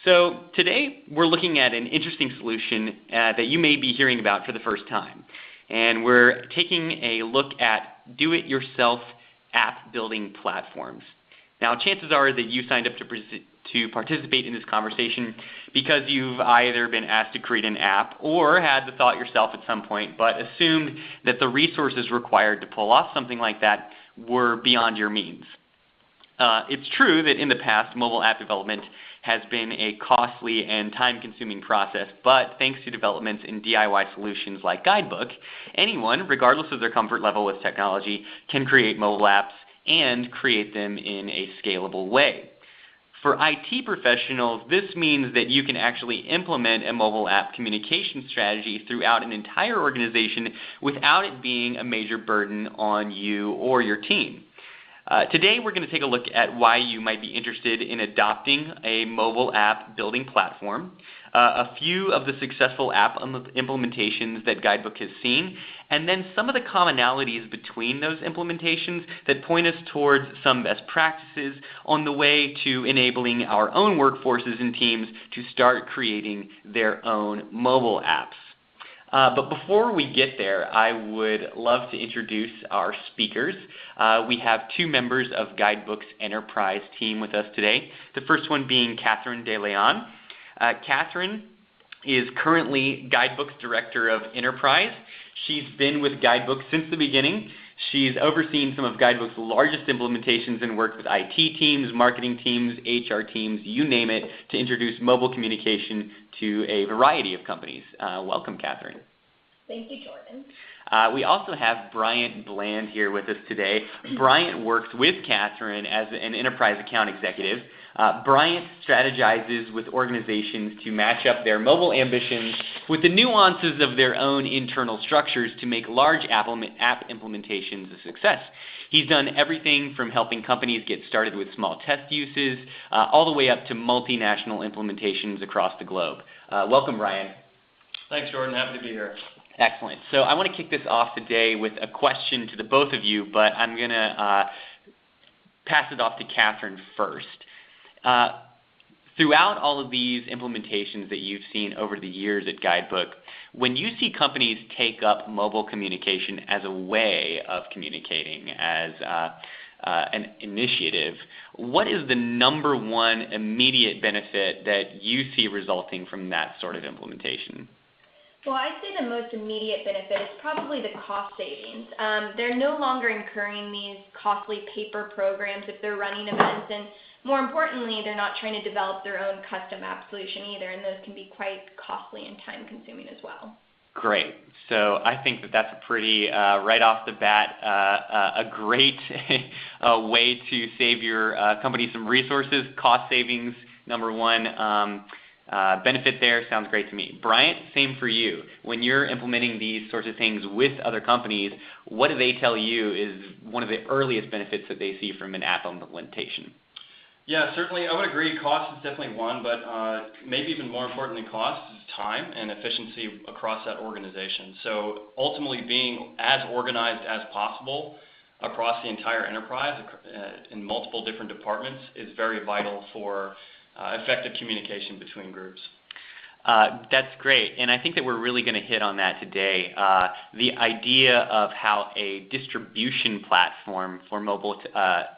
So today we're looking at an interesting solution that you may be hearing about for the first time. And we're taking a look at do-it-yourself app building platforms. Now, chances are that you signed up to participate in this conversation because you've either been asked to create an app or had the thought yourself at some point, but assumed that the resources required to pull off something like that were beyond your means. It's true that in the past, mobile app development has been a costly and time-consuming process, but thanks to developments in DIY solutions like Guidebook, anyone, regardless of their comfort level with technology, can create mobile apps and create them in a scalable way. For IT professionals, this means that you can actually implement a mobile app communication strategy throughout an entire organization without it being a major burden on you or your team. Today we're going to take a look at why you might be interested in adopting a mobile app building platform, a few of the successful app implementations that Guidebook has seen, and then some of the commonalities between those implementations that point us towards some best practices on the way to enabling our own workforces and teams to start creating their own mobile apps. But before we get there, I would love to introduce our speakers. We have two members of Guidebook's enterprise team with us today. The first one being Catherine DeLeon. Catherine is currently Guidebook's Director of Enterprise. She's been with Guidebook since the beginning. She's overseen some of Guidebook's largest implementations and worked with IT teams, marketing teams, HR teams, you name it, to introduce mobile communication to a variety of companies. Welcome, Catherine. Thank you, Jordan. We also have Bryant Bland here with us today. Bryant works with Catherine as an enterprise account executive. Bryant strategizes with organizations to match up their mobile ambitions with the nuances of their own internal structures to make large app implementations a success. He's done everything from helping companies get started with small test uses all the way up to multinational implementations across the globe. Welcome, Bryant. Thanks, Jordan. Happy to be here. Excellent. So I want to kick this off today with a question to the both of you, but I'm going to pass it off to Catherine first. Throughout all of these implementations that you've seen over the years at Guidebook, when you see companies take up mobile communication as a way of communicating, as an initiative, what is the number one immediate benefit that you see resulting from that sort of implementation? Well, I'd say the most immediate benefit is probably the cost savings. They're no longer incurring these costly paper programs if they're running events, and more importantly, they're not trying to develop their own custom app solution either, and those can be quite costly and time-consuming as well. Great. So I think that that's a pretty, right off the bat, a great way to save your company some resources. Cost savings, number one. Benefit there sounds great to me. Bryant, same for you. When you're implementing these sorts of things with other companies, what do they tell you is one of the earliest benefits that they see from an app implementation? Yeah, certainly. I would agree. Cost is definitely one, but maybe even more importantly, cost is time and efficiency across that organization. So ultimately being as organized as possible across the entire enterprise in multiple different departments is very vital for effective communication between groups. That's great, and I think that we're really going to hit on that today. The idea of how a distribution platform for mobile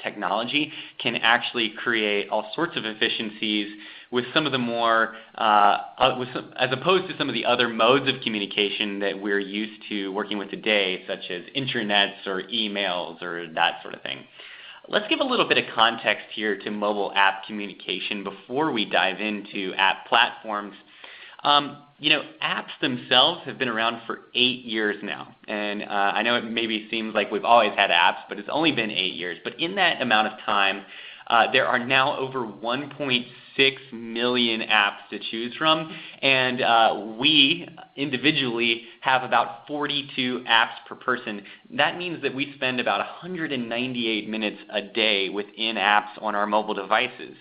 technology can actually create all sorts of efficiencies with some of the more, as opposed to some of the other modes of communication that we're used to working with today, such as intranets or emails or that sort of thing. Let's give a little bit of context here to mobile app communication before we dive into app platforms. Apps themselves have been around for 8 years now, and I know it maybe seems like we've always had apps, but it's only been 8 years. But in that amount of time, there are now over 1.6 million apps to choose from, and we individually have about 42 apps per person. That means that we spend about 198 minutes a day within apps on our mobile devices.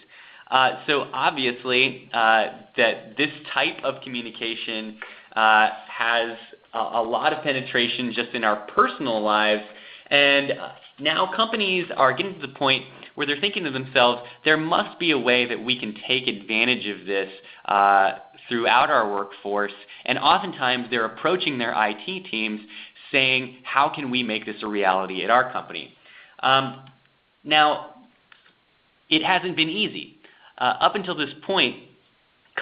So obviously, that this type of communication has a lot of penetration just in our personal lives, and now companies are getting to the point where they're thinking to themselves, there must be a way that we can take advantage of this throughout our workforce, and oftentimes they're approaching their IT teams saying, how can we make this a reality at our company? Now, it hasn't been easy. Up until this point,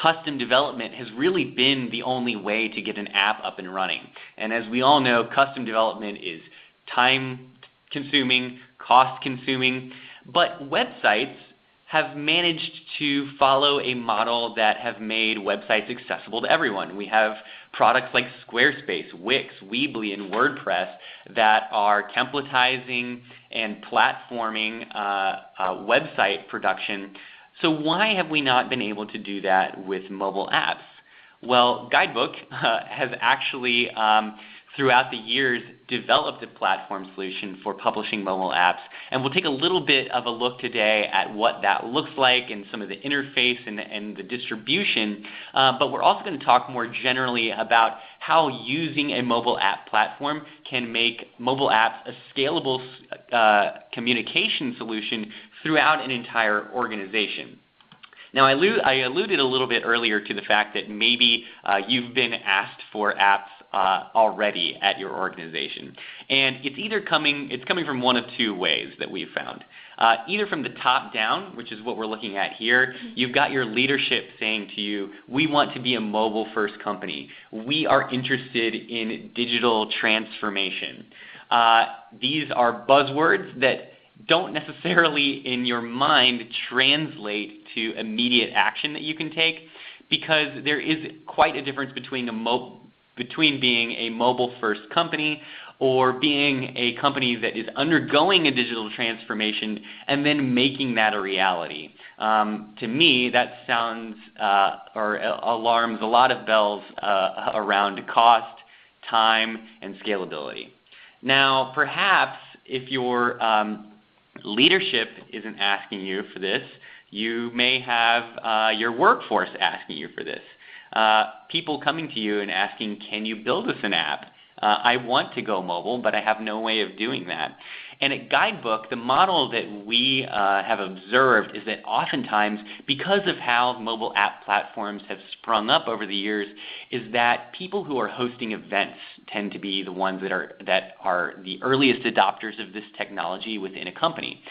custom development has really been the only way to get an app up and running. And as we all know, custom development is time-consuming, cost-consuming, but websites have managed to follow a model that have made websites accessible to everyone. We have products like Squarespace, Wix, Weebly, and WordPress that are templatizing and platforming website production. So why have we not been able to do that with mobile apps? Well, Guidebook has actually, throughout the years, developed a platform solution for publishing mobile apps. And we'll take a little bit of a look today at what that looks like and some of the interface and the distribution. But we're also going to talk more generally about how using a mobile app platform can make mobile apps a scalable communication solution throughout an entire organization. Now, I alluded a little bit earlier to the fact that maybe you've been asked for apps already at your organization. And it's coming from one of two ways that we've found. Either from the top down, which is what we're looking at here. You've got your leadership saying to you, we want to be a mobile-first company. We are interested in digital transformation. These are buzzwords that don't necessarily in your mind translate to immediate action that you can take, because there is quite a difference between being a mobile-first company or being a company that is undergoing a digital transformation and then making that a reality. To me, that sounds or alarms a lot of bells around cost, time, and scalability. Now, perhaps if your leadership isn't asking you for this, you may have your workforce asking you for this. People coming to you and asking, can you build us an app? I want to go mobile, but I have no way of doing that. And at Guidebook, the model that we have observed is that oftentimes, because of how mobile app platforms have sprung up over the years, is that people who are hosting events tend to be the ones that are the earliest adopters of this technology within a company.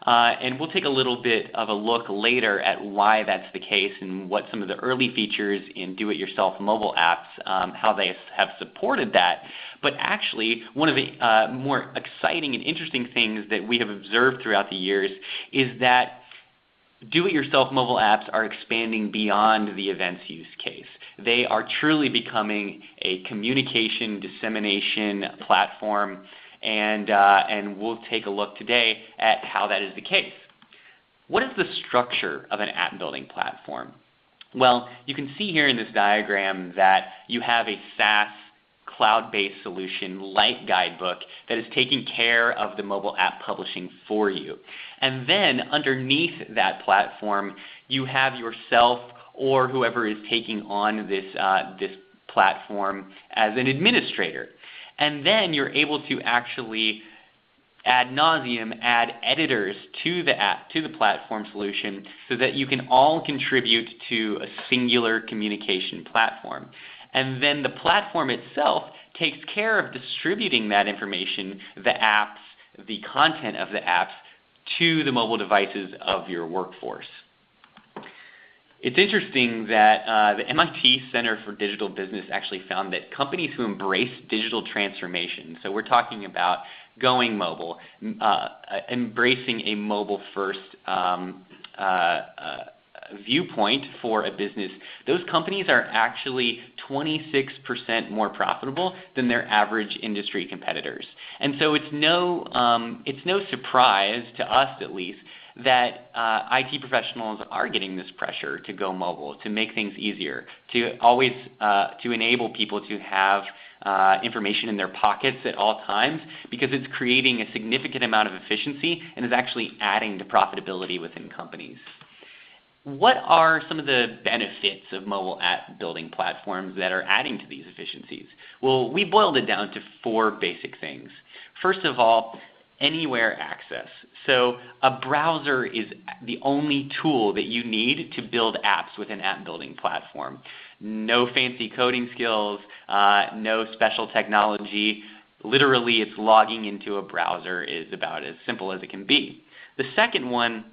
And we'll take a little bit of a look later at why that's the case and what some of the early features in do-it-yourself mobile apps, how they have supported that. But actually, one of the more exciting and interesting things that we have observed throughout the years is that do-it-yourself mobile apps are expanding beyond the events use case. They are truly becoming a communication dissemination platform, and we'll take a look today at how that is the case. What is the structure of an app building platform? Well, you can see here in this diagram that you have a SaaS cloud-based solution like Guidebook that is taking care of the mobile app publishing for you. And then underneath that platform, you have yourself or whoever is taking on this platform as an administrator. And then you're able to actually ad nauseum add editors to the platform solution so that you can all contribute to a singular communication platform. And then the platform itself takes care of distributing that information, the apps, the content of the apps, to the mobile devices of your workforce. It's interesting that the MIT Center for Digital Business actually found that companies who embrace digital transformation, so we're talking about going mobile, embracing a mobile-first viewpoint for a business, those companies are actually 26% more profitable than their average industry competitors. And so it's no surprise to us, at least, that IT professionals are getting this pressure to go mobile, to make things easier, to always to enable people to have information in their pockets at all times, because it's creating a significant amount of efficiency and is actually adding to profitability within companies. What are some of the benefits of mobile app building platforms that are adding to these efficiencies? Well, we boiled it down to 4 basic things. First of all, anywhere access. So a browser is the only tool that you need to build apps with an app building platform. No fancy coding skills, no special technology. Literally, it's logging into a browser is about as simple as it can be. The second one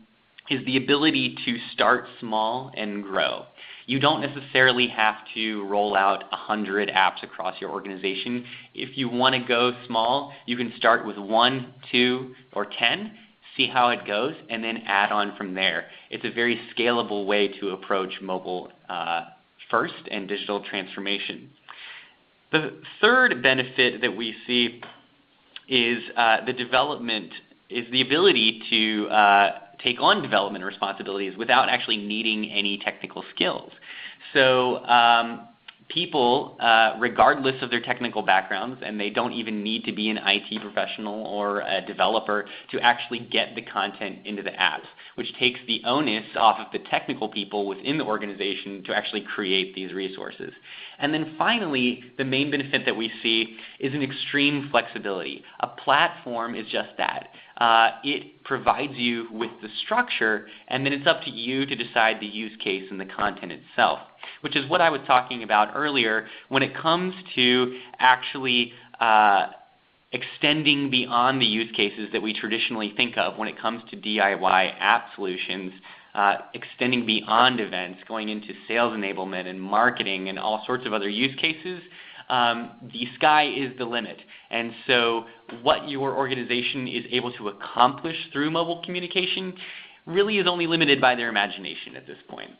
is the ability to start small and grow. You don't necessarily have to roll out 100 apps across your organization. If you want to go small, you can start with 1, 2, or 10, see how it goes, and then add on from there. It's a very scalable way to approach mobile first and digital transformation. The third benefit that we see is the ability to take on development responsibilities without actually needing any technical skills. So people, regardless of their technical backgrounds, and they don't even need to be an IT professional or a developer to actually get the content into the apps, which takes the onus off of the technical people within the organization to actually create these resources. And then finally, the main benefit that we see is an extreme flexibility. A platform is just that. It provides you with the structure, and then it's up to you to decide the use case and the content itself, which is what I was talking about earlier when it comes to actually extending beyond the use cases that we traditionally think of when it comes to DIY app solutions, extending beyond events, going into sales enablement and marketing and all sorts of other use cases. The sky is the limit. And so what your organization is able to accomplish through mobile communication really is only limited by their imagination at this point.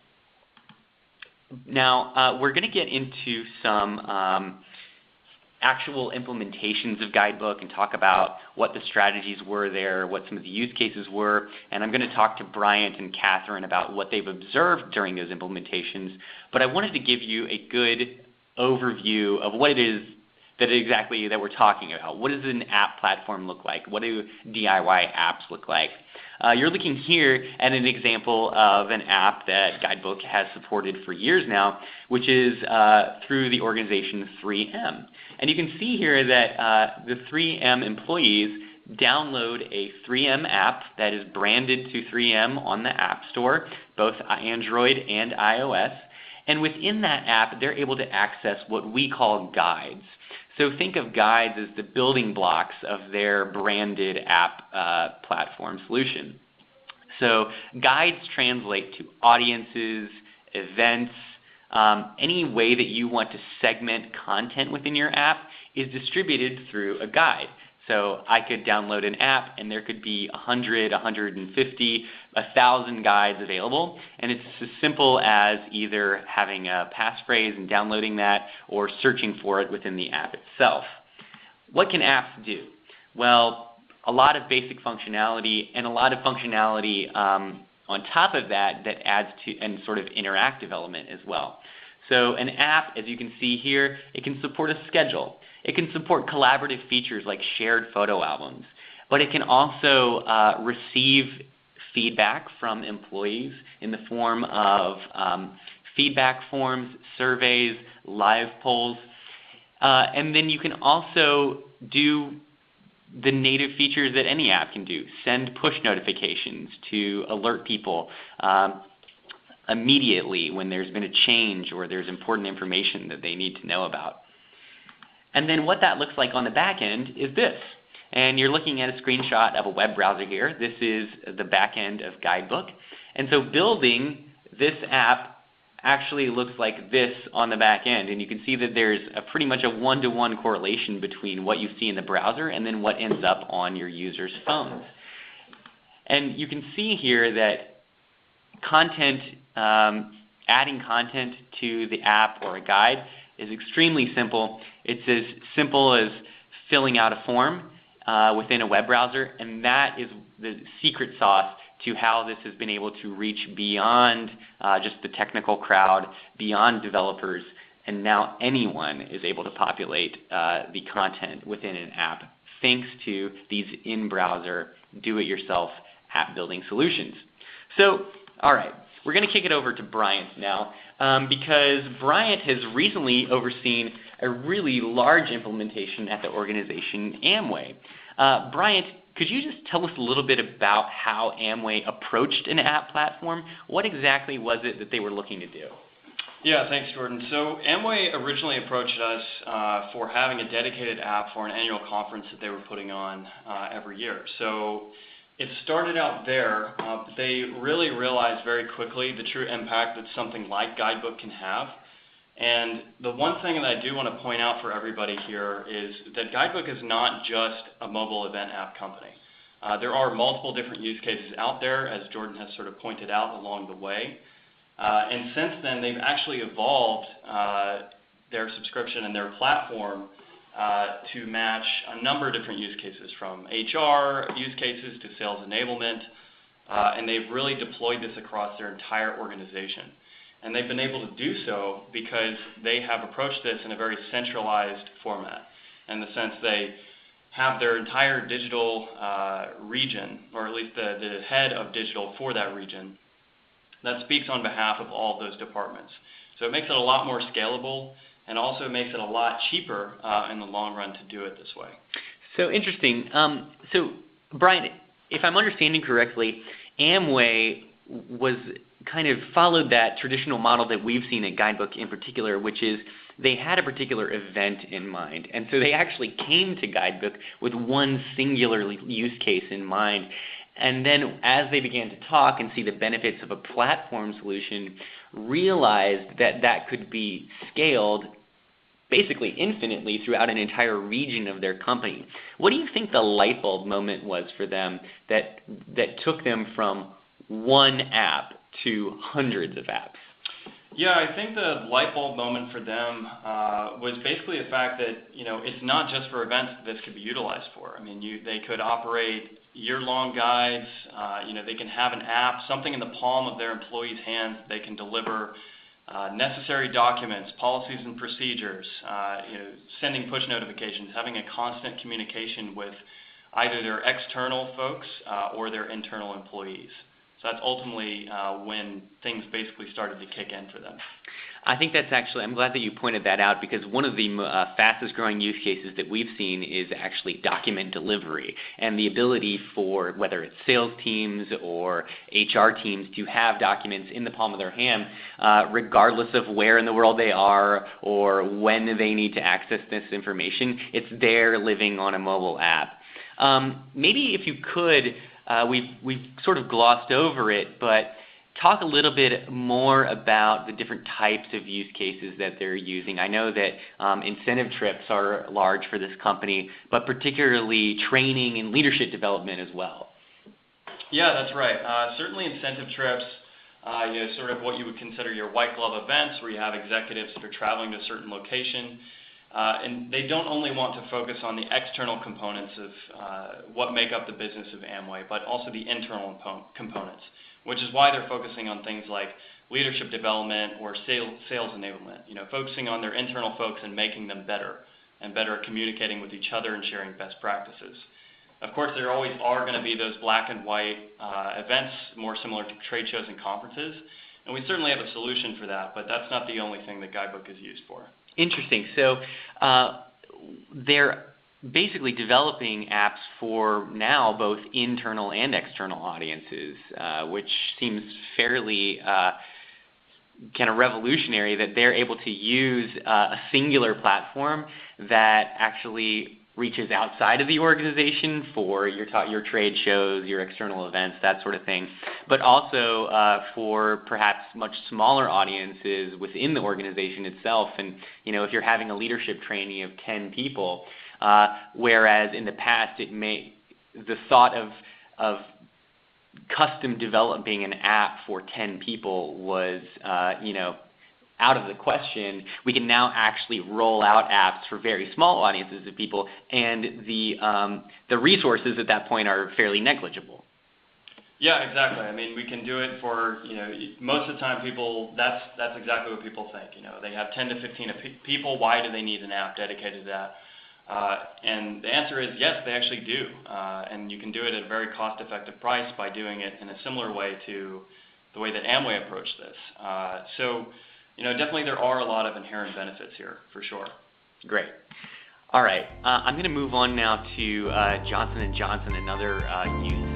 Now, we're going to get into some actual implementations of Guidebook and talk about what the strategies were there, what some of the use cases were, and I'm going to talk to Bryant and Catherine about what they've observed during those implementations. But I wanted to give you a good overview of what it is that we're talking about. What does an app platform look like? What do DIY apps look like? You're looking here at an example of an app that Guidebook has supported for years now, which is through the organization 3M. And you can see here that the 3M employees download a 3M app that is branded to 3M on the App Store, both Android and iOS. And within that app, they're able to access what we call guides. So think of guides as the building blocks of their branded app platform solution. So guides translate to audiences, events, any way that you want to segment content within your app is distributed through a guide. So I could download an app and there could be 100, 150, 1,000 guides available, and it's as simple as either having a passphrase and downloading that or searching for it within the app itself. What can apps do? Well, a lot of basic functionality and a lot of functionality on top of that that adds to and sort of interactive element as well. So an app, as you can see here, it can support a schedule. It can support collaborative features like shared photo albums, but it can also receive feedback from employees in the form of feedback forms, surveys, live polls, and then you can also do the native features that any app can do. Send push notifications to alert people immediately when there's been a change or there's important information that they need to know about. And then what that looks like on the back end is this. And you're looking at a screenshot of a web browser here. This is the back end of Guidebook. And so building this app actually looks like this on the back end. And you can see that there's pretty much a one-to-one correlation between what you see in the browser and then what ends up on your users' phones. And you can see here that content, adding content to the app or a guide is extremely simple. It's as simple as filling out a form within a web browser, and that is the secret sauce to how this has been able to reach beyond just the technical crowd, beyond developers, and now anyone is able to populate the content within an app thanks to these in-browser, do-it-yourself app building solutions. So, all right, we're going to kick it over to Bryant now because Bryant has recently overseen a really large implementation at the organization Amway. Bryant, could you just tell us a little bit about how Amway approached an app platform? What exactly was it that they were looking to do? Yeah, thanks, Jordan. So Amway originally approached us for having a dedicated app for an annual conference that they were putting on every year. So it started out there, but they really realized very quickly the true impact that something like Guidebook can have. And the one thing that I do want to point out for everybody here is that Guidebook is not just a mobile event app company. There are multiple different use cases out there, as Jordan has sort of pointed out along the way. And since then, they've actually evolved their subscription and their platform to match a number of different use cases, from HR use cases to sales enablement, and they've really deployed this across their entire organization. And they've been able to do so because they have approached this in a very centralized format, in the sense they have their entire digital region, or at least the head of digital for that region, that speaks on behalf of all of those departments. So it makes it a lot more scalable, and also makes it a lot cheaper in the long run to do it this way. So interesting. So Brian, if I'm understanding correctly, Amway was kind of followed that traditional model that we've seen at Guidebook in particular, which is they had a particular event in mind. And so they actually came to Guidebook with one singular use case in mind. And then as they began to talk and see the benefits of a platform solution, realized that that could be scaled basically infinitely throughout an entire region of their company. What do you think the light bulb moment was for them that took them from one app to hundreds of apps? Yeah, I think the light bulb moment for them was basically the fact that it's not just for events that this could be utilized for. I mean, they could operate year-long guides. They can have an app, something in the palm of their employees' hands. They can deliver necessary documents, policies and procedures, sending push notifications, having a constant communication with either their external folks or their internal employees. So that's ultimately when things basically started to kick in for them. I think that's actually, I'm glad that you pointed that out, because one of the fastest growing use cases that we've seen is actually document delivery, and the ability for whether it's sales teams or HR teams to have documents in the palm of their hand, regardless of where in the world they are or when they need to access this information. It's there living on a mobile app. Maybe if you could, we've sort of glossed over it, but talk a little bit more about the different types of use cases that they're using. I know that incentive trips are large for this company, but particularly training and leadership development as well. Yeah, that's right. Certainly incentive trips, sort of what you would consider your white glove events, where you have executives that are traveling to a certain location. And they don't only want to focus on the external components of what make up the business of Amway, but also the internal components, which is why they're focusing on things like leadership development or sales enablement, focusing on their internal folks and making them better and better at communicating with each other and sharing best practices. Of course, there always are going to be those black and white events more similar to trade shows and conferences, and we certainly have a solution for that, but that's not the only thing that Guidebook is used for. Interesting. So they're basically developing apps for now both internal and external audiences, which seems fairly kind of revolutionary that they're able to use a singular platform that actually reaches outside of the organization for your trade shows, your external events, that sort of thing, but also for perhaps much smaller audiences within the organization itself. And if you're having a leadership training of 10 people, whereas in the past the thought of custom developing an app for 10 people was out of the question, we can now actually roll out apps for very small audiences of people, and the resources at that point are fairly negligible. Yeah, exactly. I mean, we can do it for, most of the time people, that's exactly what people think. They have 10 to 15 people. Why do they need an app dedicated to that? And the answer is yes, they actually do. And you can do it at a very cost-effective price by doing it in a similar way to the way that Amway approached this. So definitely there are a lot of inherent benefits here, for sure. Great. All right, I'm going to move on now to Johnson & Johnson, another use